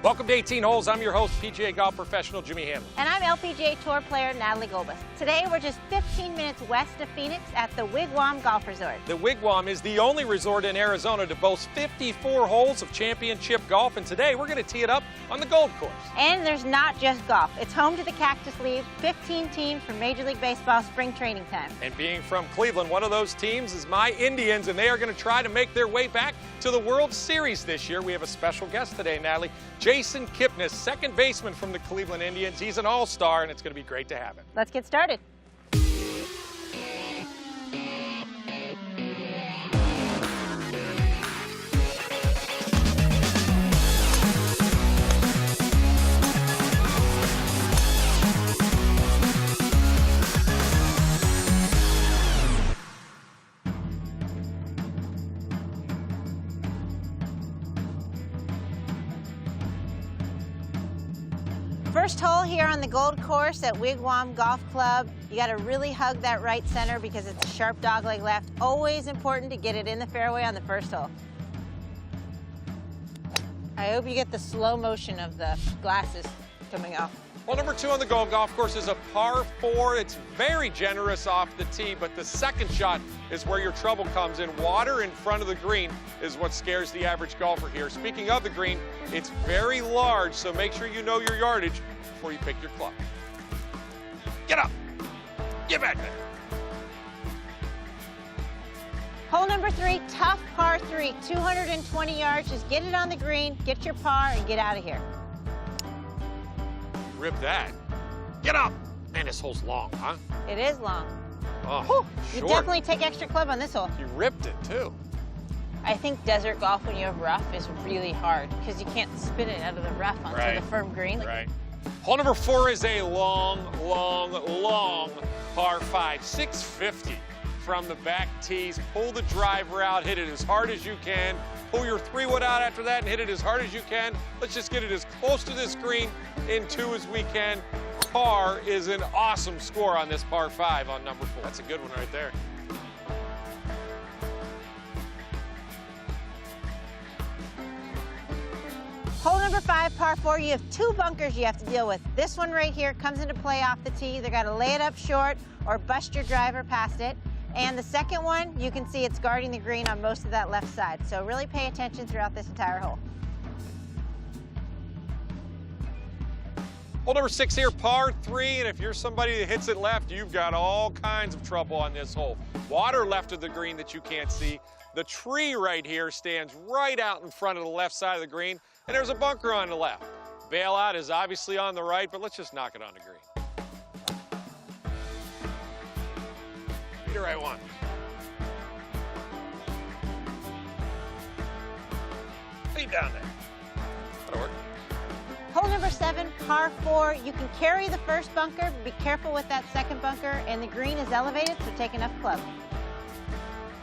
Welcome to 18 Holes. I'm your host, PGA golf professional Jimmy Hanlin. And I'm LPGA Tour player Natalie Gulbis. Today we're just 15 minutes west of Phoenix at the Wigwam Golf Resort. The Wigwam is the only resort in Arizona to boast 54 holes of championship golf, and today we're going to tee it up on the Gold Course. And there's not just golf. It's home to the Cactus League, 15 teams from Major League Baseball spring training time. And being from Cleveland, one of those teams is my Indians, and they are going to try to make their way back to the World Series this year. We have a special guest today, Natalie. Jason Kipnis, second baseman from the Cleveland Indians. He's an all-star, and it's going to be great to have him. Let's get started. First hole here on the Gold Course at Wigwam Golf Club. You got to really hug that right center because it's a sharp dogleg left. Always important to get it in the fairway on the first hole. I hope you get the slow motion of the glasses coming off. Well, number 2 on the Gold Golf Course is a par 4. It's very generous off the tee, but the second shot is where your trouble comes in. Water in front of the green is what scares the average golfer here. Speaking of the green, it's very large, so make sure you know your yardage before you pick your club. Get up. Get back there. Hole number 3, tough par 3, 220 yards. Just get it on the green, get your par, and get out of here. Rip that. Get up. Man, this hole's long, huh? It is long. Oh, Whew, you short. definitely take extra club on this hole. You ripped it, too. I think desert golf when you have rough is really hard because you can't spin it out of the rough onto Right. the firm green. Right. Hole number 4 is a long par 5, 650 from the back tees. Pull the driver out, hit it as hard as you can. Pull your 3-wood out after that and hit it as hard as you can. Let's just get it as close to this green in 2 as we can. Par is an awesome score on this par 5 on number 4. That's a good one right there. Hole number 5, par 4, you have 2 bunkers you have to deal with. This one right here comes into play off the tee. You either got to lay it up short or bust your driver past it. And the second one, you can see it's guarding the green on most of that left side. So really pay attention throughout this entire hole. Hole number 6 here, par 3, and if you're somebody that hits it left, you've got all kinds of trouble on this hole. Water left of the green that you can't see. The tree right here stands right out in front of the left side of the green, and there's a bunker on the left. Bailout is obviously on the right, but let's just knock it on the green. Be the right one. Lead down there. That'll work. Hole number 7, par 4, you can carry the first bunker, but be careful with that second bunker, and the green is elevated, so take enough club.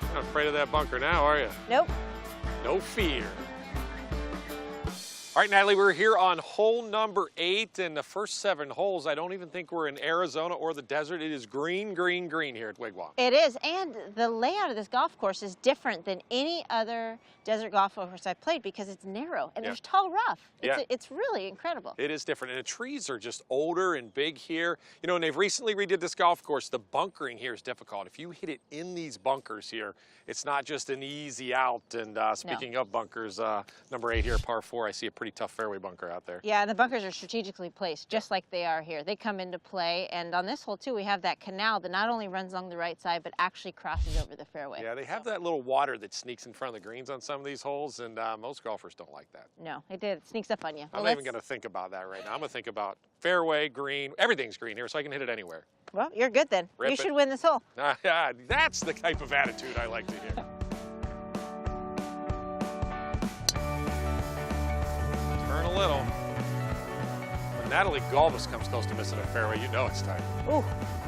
You're not afraid of that bunker now, are you? Nope. No fear. All right, Natalie, we're here on hole number 8, and the first 7 holes, I don't even think we're in Arizona or the desert. It is green, green, green here at Wigwam. It is, and the layout of this golf course is different than any other desert golf course I've played because it's narrow and there's tall rough. It's really incredible. It is different, and the trees are just older and big here. You know, and they've recently redid this golf course. The bunkering here is difficult. If you hit it in these bunkers here, it's not just an easy out. And speaking of bunkers, number 8 here, par 4, I see a pretty tough fairway bunker out there. Yeah, and the bunkers are strategically placed, just like they are here. They come into play, and on this hole, too, we have that canal that not only runs along the right side, but actually crosses over the fairway. Yeah, they have that little water that sneaks in front of the greens on some of these holes, and most golfers don't like that. No, it did. It sneaks up on you. I'm not even going to think about that right now. I'm going to think about fairway, green, everything's green here, so I can hit it anywhere. Well, you're good then. Rip you it. should win this hole. That's the type of attitude I like to hear. Turn a little. When Natalie Gulbis comes close to missing a fairway, you know it's time. Ooh,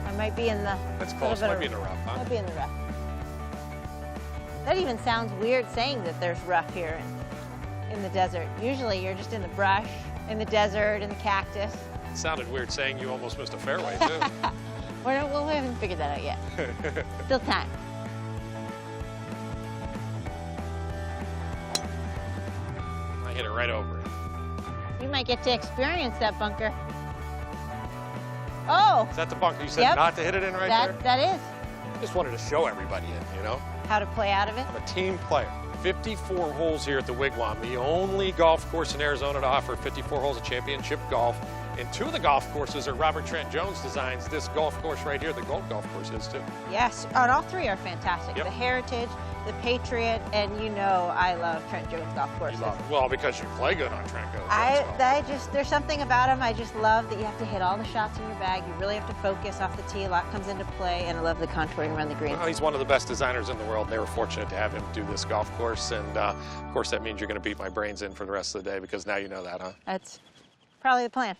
I might be in the... That's close. Might be in the rough, huh? Might be in the rough. That even sounds weird saying that there's rough here in the desert. Usually you're just in the brush, in the desert, in the cactus. It sounded weird saying you almost missed a fairway, too. Well, we haven't figured that out yet. Still time. I hit it right over it. You might get to experience that bunker. Oh! Is that the bunker you said not to hit it in right there? That is. Just wanted to show everybody it, you know? How to play out of it? I'm a team player. 54 holes here at the Wigwam, the only golf course in Arizona to offer 54 holes of championship golf. And 2 of the golf courses are Robert Trent Jones designs. This golf course right here, the Gold Golf Course is too. Yes, and all 3 are fantastic. Yep. The Heritage, the Patriot, and you know I love Trent Jones golf courses. You love it. Well, because you play good on Trent Jones. There's something about them. I just love that you have to hit all the shots in your bag. You really have to focus off the tee. A lot comes into play, and I love the contouring around the green. Well, he's one of the best designers in the world. They were fortunate to have him do this golf course, and of course that means you're going to beat my brains in for the rest of the day because now you know that, huh? That's probably the plan.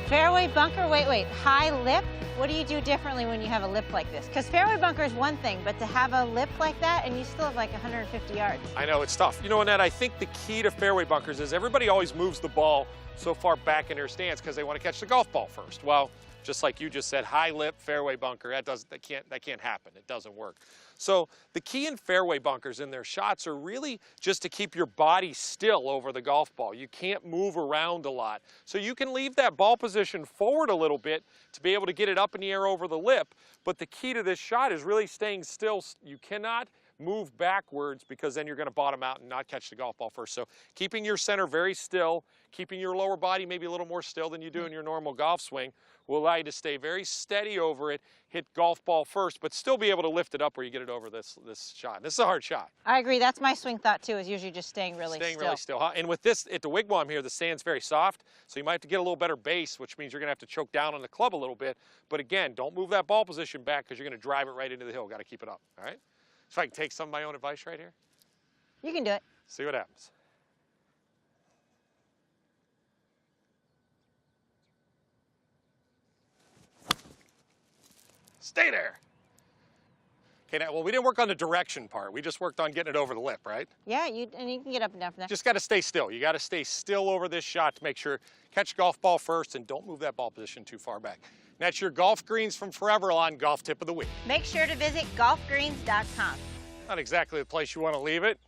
Fairway bunker, wait, high lip? What do you do differently when you have a lip like this? Because fairway bunker is one thing, but to have a lip like that and you still have like 150 yards. I know, it's tough. You know, Annette, I think the key to fairway bunkers is everybody always moves the ball so far back in their stance because they want to catch the golf ball first. Well, just like you just said, high lip, fairway bunker, that can't happen. It doesn't work. So the key in fairway bunkers in their shots are really just to keep your body still over the golf ball. You can't move around a lot. So you can leave that ball position forward a little bit to be able to get it up in the air over the lip. But the key to this shot is really staying still. You cannot move backwards because then you're going to bottom out and not catch the golf ball first. So keeping your center very still, keeping your lower body maybe a little more still than you do in your normal golf swing will allow you to stay very steady over it, hit golf ball first, but still be able to lift it up where you get it over this shot. This is a hard shot. I agree. That's my swing thought too, is usually just staying really still. Huh? And with this, at the Wigwam here, the sand's very soft, so you might have to get a little better base, which means you're going to have to choke down on the club a little bit. But again, don't move that ball position back because you're going to drive it right into the hill. Got to keep it up, all right? If I can take some of my own advice right here. You can do it. See what happens. Stay there. Okay, now, well, we didn't work on the direction part. We just worked on getting it over the lip, right? Yeah, and you can get up and down from there. Just got to stay still. You got to stay still over this shot to make sure catch golf ball first and don't move that ball position too far back. And that's your golf greens from Forever on Golf Tip of the Week. Make sure to visit golfgreens.com. Not exactly the place you want to leave it.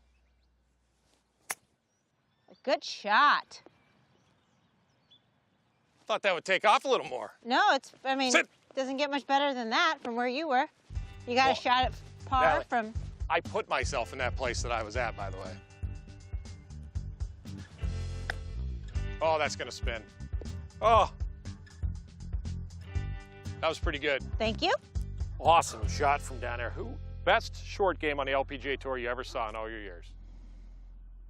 A good shot. Thought that would take off a little more. No, it doesn't get much better than that from where you were. You got a shot at par from... I put myself in that place that I was at, by the way. Oh, that's going to spin. Oh. That was pretty good. Thank you. Awesome shot from down there. Best short game on the LPGA Tour you ever saw in all your years?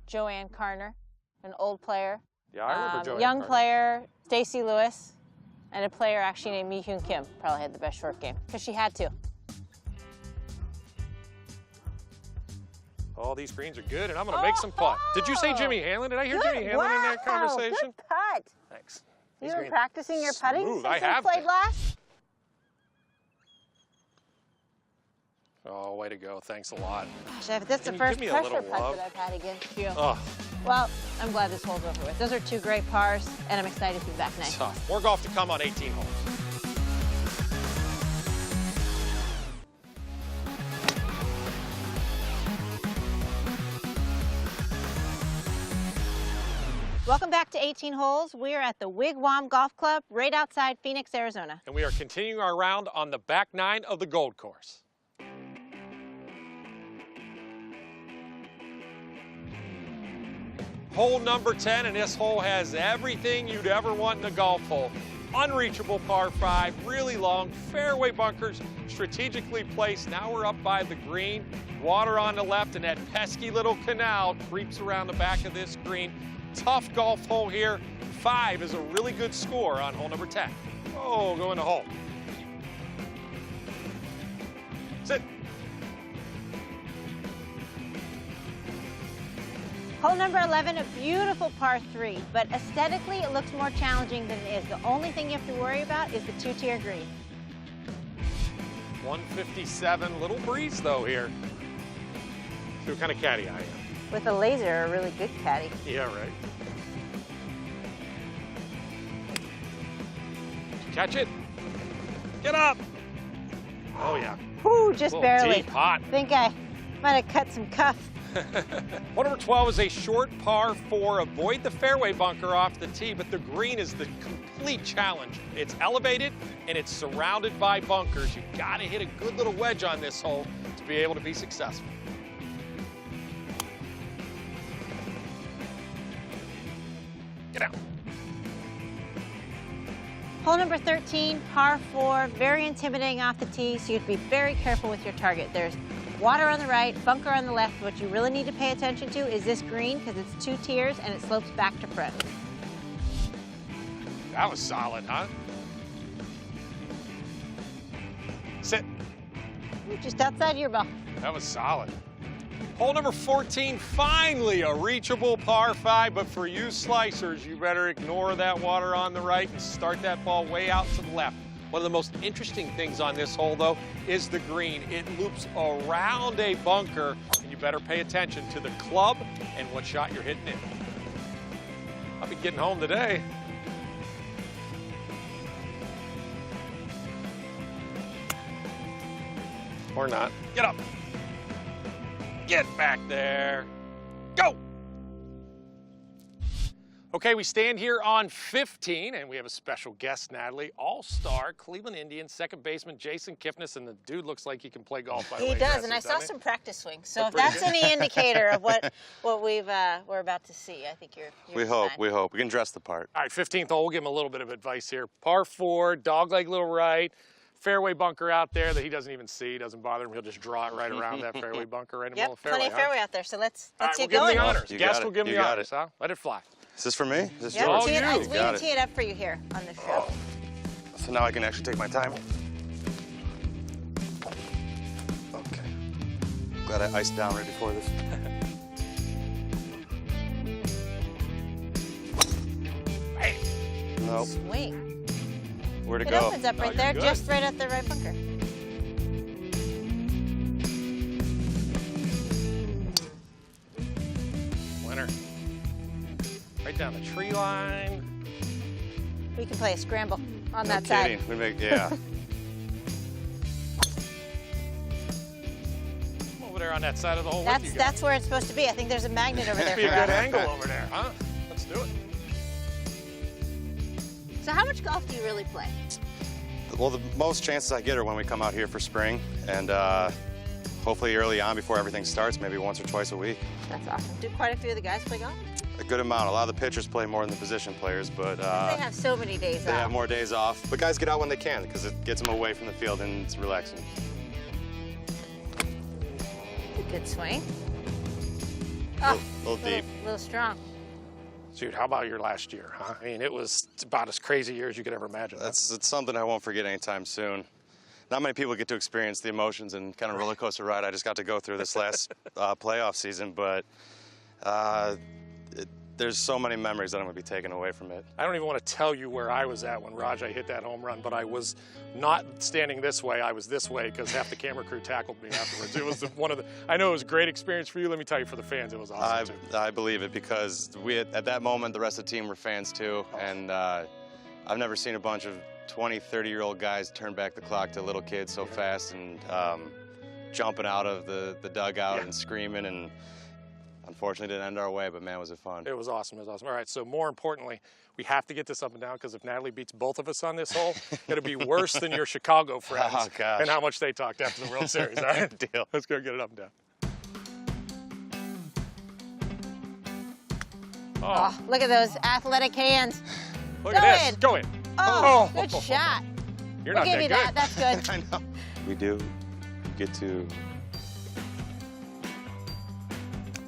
Joanne Carner, an old player. Yeah, I remember Joanne young Carner. player, Stacy Lewis, and a player actually named Mi-Hyun Kim probably had the best short game because she had to. All these greens are good, and I'm going to make some putt. Did you say Jimmy Hanlin? Did I hear Jimmy Hanlin in that conversation? Good putt. Thanks. You were practicing your putting since I have you played last? Oh, way to go. Thanks a lot. Gosh, that's the first pressure putt that I've had against you. Oh. Well, I'm glad this hole's over with. Those are 2 great pars, and I'm excited to be back next. Tough. More golf to come on 18 holes. Welcome back to 18 Holes. We are at the Wigwam Golf Club right outside Phoenix, Arizona. And we are continuing our round on the back 9 of the Gold Course. Hole number 10, and this hole has everything you'd ever want in a golf hole. Unreachable par 5, really long, fairway bunkers, strategically placed. Now we're up by the green, water on the left, and that pesky little canal creeps around the back of this green. Tough golf hole here. 5 is a really good score on hole number 10. Oh, go in the hole. Sit. Hole number 11, a beautiful par 3, but aesthetically it looks more challenging than it is. The only thing you have to worry about is the 2-tier green. 157, little breeze though here. See what kind of caddy I am. With a laser, a really good caddy. Yeah, right. Did you catch it? Get up. Oh, yeah. Whoo, just Oh, barely. deep, hot. Think I might have cut some cuff. Hole number 12 is a short par 4. Avoid the fairway bunker off the tee, but the green is the complete challenge. It's elevated and it's surrounded by bunkers. You've got to hit a good little wedge on this hole to be able to be successful. Get out. Hole number 13, par 4, very intimidating off the tee, so you have to be very careful with your target. There's water on the right, bunker on the left. What you really need to pay attention to is this green, because it's 2 tiers and it slopes back to front. That was solid, huh? Sit. Ooh, just outside your ball. That was solid. Hole number 14, finally a reachable par 5, but for you slicers, you better ignore that water on the right and start that ball way out to the left. One of the most interesting things on this hole, though, is the green. It loops around a bunker, and you better pay attention to the club and what shot you're hitting in. I'll be getting home today. Or not. Get up. Get back there. Go. Okay, we stand here on 15, and we have a special guest, Natalie, all-star Cleveland Indians second baseman Jason Kipnis, and the dude looks like he can play golf. By the way, He does, and I saw some practice swings. So if pretty that's good. any indicator of what we're about to see, I think you're We hope. We can dress the part. All right, 15th hole, we'll give him a little bit of advice here. Par 4, dogleg little right, fairway bunker out there that he doesn't even see, doesn't bother him. He'll just draw it right around that fairway bunker right in the middle of the fairway. Plenty of fairway out there, so let's All right, get we'll going. give him the honors. You Guest got will it. give him You the got honors, huh? Let it fly. Is this for me? Is this Yep, Oh, yours? we you. can tee it up for you here on the show. So now I can actually take my time. Okay. Glad I iced down right before this. Hey, Nope. Swing. Where'd it It go? opens up No, right you're there, good. just right at the right bunker. winner. Right down the tree line. We can play a scramble on No that side. kidding. We make, yeah. I'm over there on that side of the hole with you guys. That's where it's supposed to be. I think there's a magnet over there Must be a for good us. angle over there, huh? Let's do it. So how much golf do you really play? Well, the most chances I get are when we come out here for spring, and hopefully early on before everything starts, maybe once or twice a week. That's awesome. Do quite a few of the guys play golf? A good amount. A lot of the pitchers play more than the position players, but They have so many days they off. have more days off. But guys get out when they can because it gets them away from the field and it's relaxing. It's a good swing. A little deep. A little strong. Dude, how about your last year, huh? I mean, it was about as crazy a year as you could ever imagine. huh? It's something I won't forget anytime soon. Not many people get to experience the emotions and kind of roller coaster ride I just got to go through this last playoff season, but there's so many memories that I'm going to be taken away from it. I don't even want to tell you where I was at when Rajai hit that home run, but I was not standing this way. I was this way because half the camera crew tackled me afterwards. It was one of the, I know it was a great experience for you. Let me tell you, for the fans, it was awesome too. I believe it because at that moment, the rest of the team were fans too, and I've never seen a bunch of 20, 30-year-old guys turn back the clock to little kids so fast and jumping out of the dugout and screaming, and unfortunately didn't end our way, but man, was it fun. It was awesome. It was awesome. All right, so more importantly, we have to get this up and down because if Natalie beats both of us on this hole, it'll be worse than your Chicago friends Oh, gosh. and how much they talked after the World Series. All right, Deal. Let's go get it up and down. Oh, look at those athletic hands. Look Go at this. in. Go in. Oh, good shot. You're We'll not give you that that. good. That's good. I know. We do get to.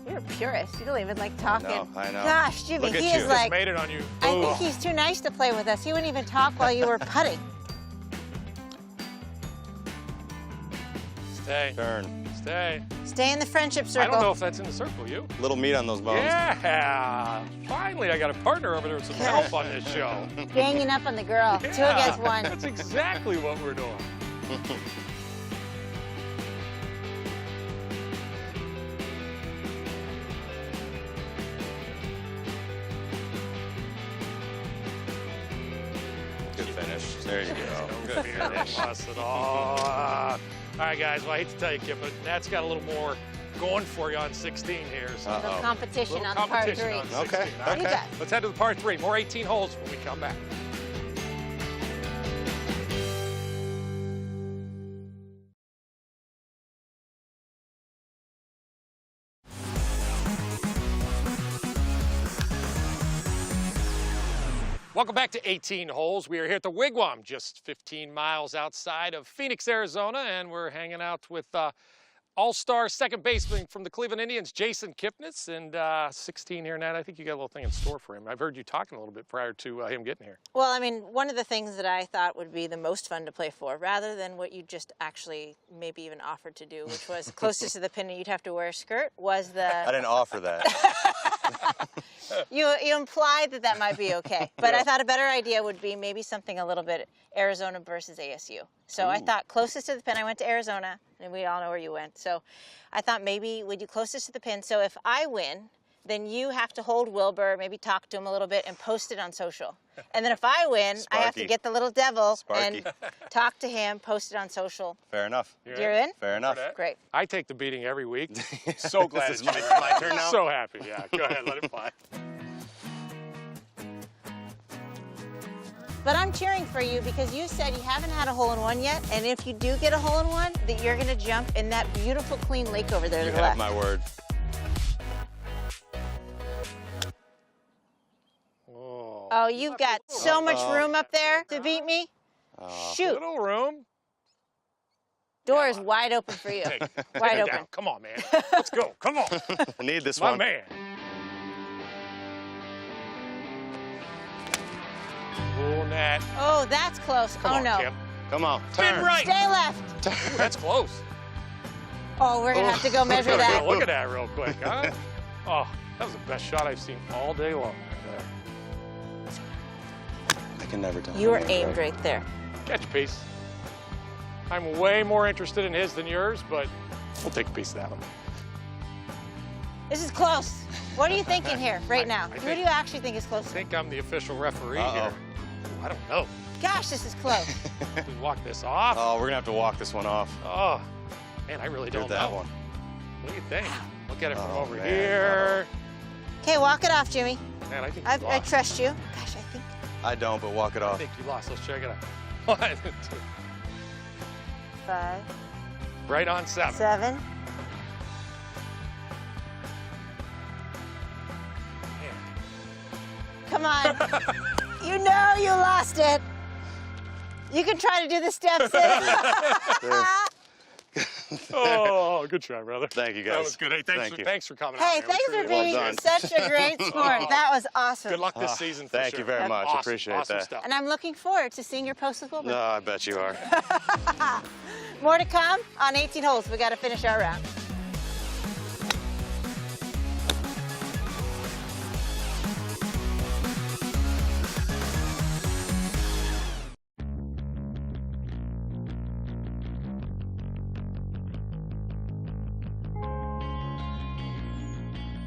You're a purist. You don't even like talking. I know. Gosh, Jimmy, Look at he you. is Just like, Made it on you. I Ooh. think he's too nice to play with us. He wouldn't even talk while you were putting. Stay. Turn. Stay. Stay in the friendship I circle. don't know if that's in the circle, you? Little meat on those bones. Yeah. Finally, I got a partner over there with some help on this show. Ganging up on the girl. Two Yeah, against one. That's exactly what we're doing. Good finish. There you go. Good. of here. They lost it all. All right, guys. Well, I hate to tell you, Kip, but Nat's got a little more going for you on 16 here. So. A little competition Little on the par 3. competition on 16. Okay, All right, You bet. Let's head to the par 3. More 18 holes when we come back. Welcome back to 18 Holes. We are here at the Wigwam, just 15 miles outside of Phoenix, Arizona, and we're hanging out with all-star second baseman from the Cleveland Indians, Jason Kipnis, and 16 here, Nat. I think you got a little thing in store for him. I've heard you talking a little bit prior to him getting here. Well, I mean, one of the things that I thought would be the most fun to play for, rather than what you just actually maybe even offered to do, which was closest to the pin and you'd have to wear a skirt, was I the... didn't offer that. You implied that that might be okay. But I thought a better idea would be maybe something a little bit Arizona versus ASU. So I thought closest to the pin, I went to Arizona, and we all know where you went. So I thought maybe would you closest to the pin. So if I win, then you have to hold Wilbur, maybe talk to him a little bit, and post it on social. And then if I win, I have to get the little devil and talk to him, post it on social. Fair enough. You're in? Fair enough. Great. I take the beating every week. So glad This it's is my turn now? So happy, yeah. Go ahead, let it fly. But I'm cheering for you because you said you haven't had a hole-in-one yet, and if you do get a hole-in-one, that you're going to jump in that beautiful, clean lake over there to You the have left. my word. Oh, you've got so much room up there to beat me. Shoot. Little room. Door is wide open for you. Hey, Wide take it open. down. Come on, man. Let's go. Come on. I need this My one. man. Oh, Nat. Oh, that's close. Come oh, on, no. Kip. Come on, Spin turn. right. Stay left. Ooh, that's close. Oh, we're going to have to go measure Gotta that. go look at that real quick, huh? Oh, that was the best shot I've seen all day long. I can never tell. You were aimed right there. Catch piece. I'm way more interested in his than yours, but we'll take a piece of that one. This is close. What are you thinking here right now? Who do think- you actually think is I close? think I'm the official referee Uh-oh. here. Ooh, I don't know. Gosh, this is close. We walk this off. Oh, we're gonna have to walk this one off. Oh, man, I really don't Do that know. one. What do you think? Look at it from Oh, over man, here. Okay, walk it off, Jimmy. Man, I think you I lost. trust you. Gosh, I think. I don't, but walk it I off. think you lost. Let's check it out. 1, 2. 5, Right on 7. 7. Man. Come on. You know you lost it. You can try to do the steps in. Oh, good try, brother. Thank you, guys. That was good. Hey, Thank you. thanks for coming Hey, out, man. We thanks for truly being done. such a great sport. That was awesome. Good luck this season for Thank sure. you very much. Awesome, Appreciate awesome that. Stuff. And I'm looking forward to seeing your post with Wilbur. No, I bet you are. More to come on 18 holes. We got to finish our round.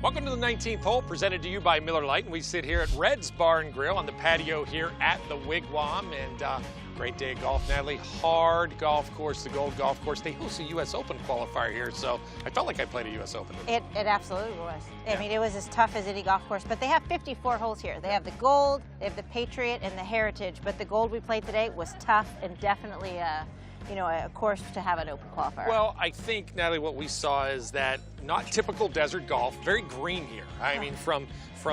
Welcome to the 19th hole, presented to you by Miller Lite, and we sit here at Red's Bar and Grill on the patio here at the Wigwam, and great day of golf, Natalie. Hard golf course, the Gold Golf Course. They host a U.S. Open qualifier here, so I felt like I played a U.S. Open. It absolutely was. I mean, it was as tough as any golf course, but they have 54 holes here. They have the Gold, they have the Patriot, and the Heritage, but the Gold we played today was tough and definitely a course to have an open qualifier. Well, I think, Natalie, what we saw is that not typical desert golf, very green here. I mean, from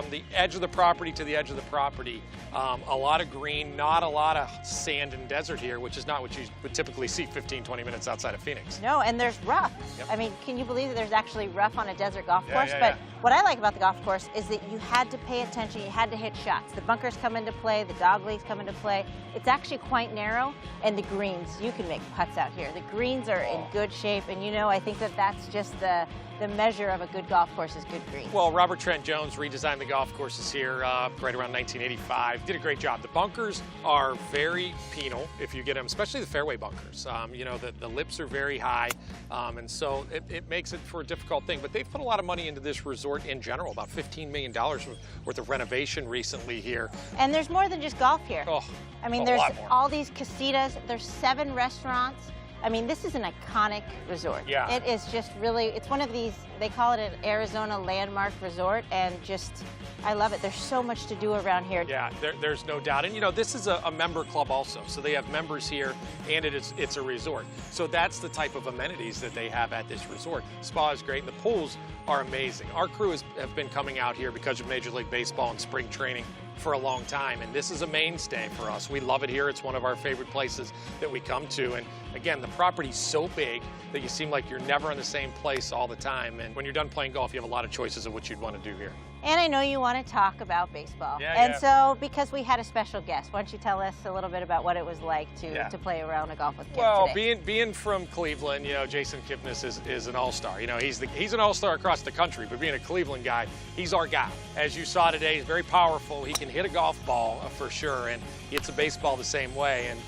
the edge of the property to the edge of the property, a lot of green, not a lot of sand and desert here, which is not what you would typically see 15, 20 minutes outside of Phoenix. No, and there's rough. Yep. I mean, can you believe that there's actually rough on a desert golf course? yeah, But yeah. what I like about the golf course is that you had to pay attention, you had to hit shots. The bunkers come into play, the dog legs come into play. It's actually quite narrow, and the greens, you can make putts out here. The greens are in good shape, and I think that that's just the the measure of a good golf course is good green. Well, Robert Trent Jones redesigned the golf courses here right around 1985. Did a great job. The bunkers are very penal if you get them, especially the fairway bunkers. You know, the lips are very high, and so it makes it for a difficult thing. But they've put a lot of money into this resort in general, about $15 million worth of renovation recently here. And there's more than just golf here. Oh, I mean, a there's lot more. all these casitas, there's 7 restaurants. I mean, this is an iconic resort. Yeah. It is just really, it's one of these, they call it an Arizona landmark resort, and just, I love it. There's so much to do around here. Yeah, there's no doubt. And you know, this is a member club also, so they have members here, and it's a resort. So that's the type of amenities that they have at this resort. Spa is great, and the pools are amazing. Our crew have been coming out here because of Major League Baseball and spring training for a long time, and this is a mainstay for us. We love it here. It's one of our favorite places that we come to. And again, the property's so big that you seem like you're never in the same place all the time. And when you're done playing golf, you have a lot of choices of what you'd want to do here. And I know you want to talk about baseball. Yeah, and yeah. so, because we had a special guest, why don't you tell us a little bit about what it was like to play around a golf with Kip Well, today? being from Cleveland, you know, Jason Kipnis is an all-star. You know, he's an all-star across the country, but being a Cleveland guy, he's our guy. As you saw today, he's very powerful. He can hit a golf ball for sure, and he hits a baseball the same way. And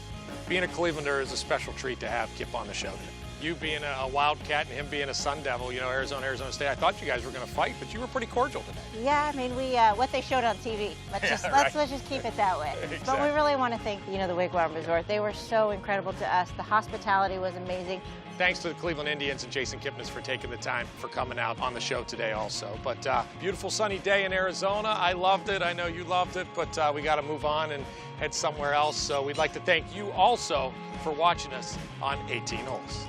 being a Clevelander is a special treat to have Kip on the show today. You being a Wildcat and him being a Sun Devil, you know, Arizona State, I thought you guys were going to fight, but you were pretty cordial today. Yeah, I mean, we what they showed on TV. Let's just keep it that way. Exactly. But we really want to thank the Wigwam Resort. They were so incredible to us. The hospitality was amazing. Thanks to the Cleveland Indians and Jason Kipnis for taking the time for coming out on the show today also. But beautiful sunny day in Arizona. I loved it. I know you loved it, but we got to move on and head somewhere else. So we'd like to thank you also for watching us on 18 Holes.